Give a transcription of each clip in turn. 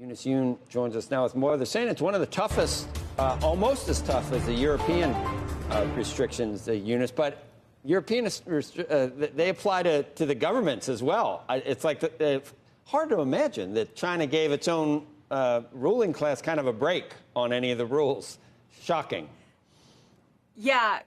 Eunice Yoon joins us now with more. They're saying it's one of the toughest, almost as tough as the European restrictions, Eunice, but European, they apply to the governments as well. It's like hard to imagine that China gave its own ruling class kind of a break on any of the rules. Shocking. Yeah,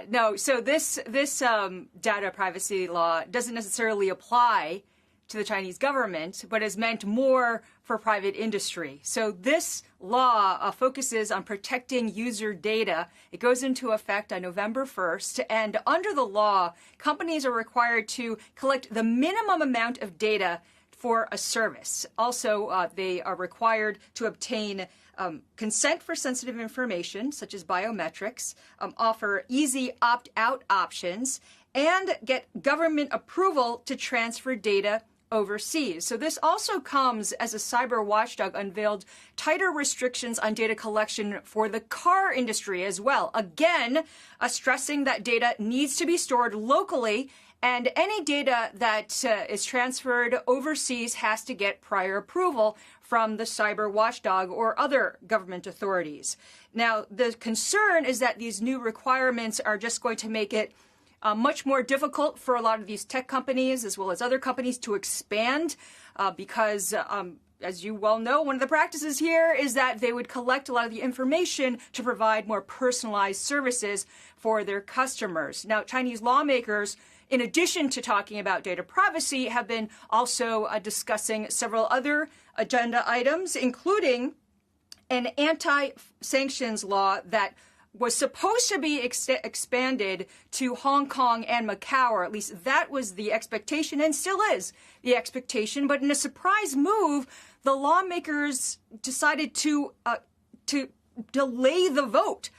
no. So this data privacy law doesn't necessarily apply to the Chinese government, but is meant more for private industry. So this law focuses on protecting user data. It goes into effect on November 1st, and under the law, companies are required to collect the minimum amount of data for a service. Also, they are required to obtain consent for sensitive information, such as biometrics, offer easy opt-out options, and get government approval to transfer data overseas. So this also comes as a cyber watchdog unveiled tighter restrictions on data collection for the car industry as well. Again, stressing that data needs to be stored locally, and any data that is transferred overseas has to get prior approval from the cyber watchdog or other government authorities. Now, the concern is that these new requirements are just going to make it much more difficult for a lot of these tech companies as well as other companies to expand because, as you well know, one of the practices here is that they would collect a lot of the information to provide more personalized services for their customers. Now, Chinese lawmakers, in addition to talking about data privacy, have been also discussing several other agenda items, including an anti-sanctions law that was supposed to be expanded to Hong Kong and Macau, or at least that was the expectation and still is the expectation. But in a surprise move, the lawmakers decided to delay the vote.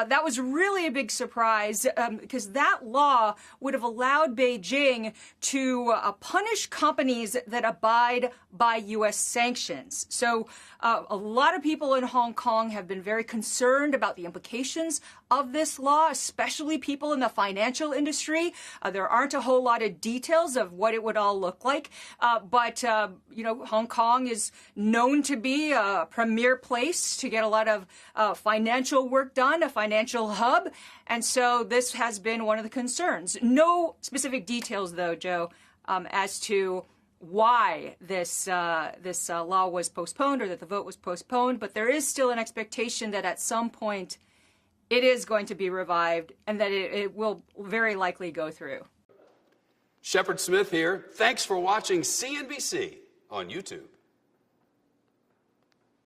That was really a big surprise because that law would have allowed Beijing to punish companies that abide by U.S. sanctions. So a lot of people in Hong Kong have been very concerned about the implications of this law, especially people in the financial industry. There aren't a whole lot of details of what it would all look like. But Hong Kong is known to be a premier place to get a lot of financial work done, a financial hub. And so this has been one of the concerns. No specific details, though, Joe, as to why this law was postponed or that the vote was postponed. But there is still an expectation that at some point it is going to be revived and that it will very likely go through. Shepard Smith here. Thanks for watching CNBC on YouTube.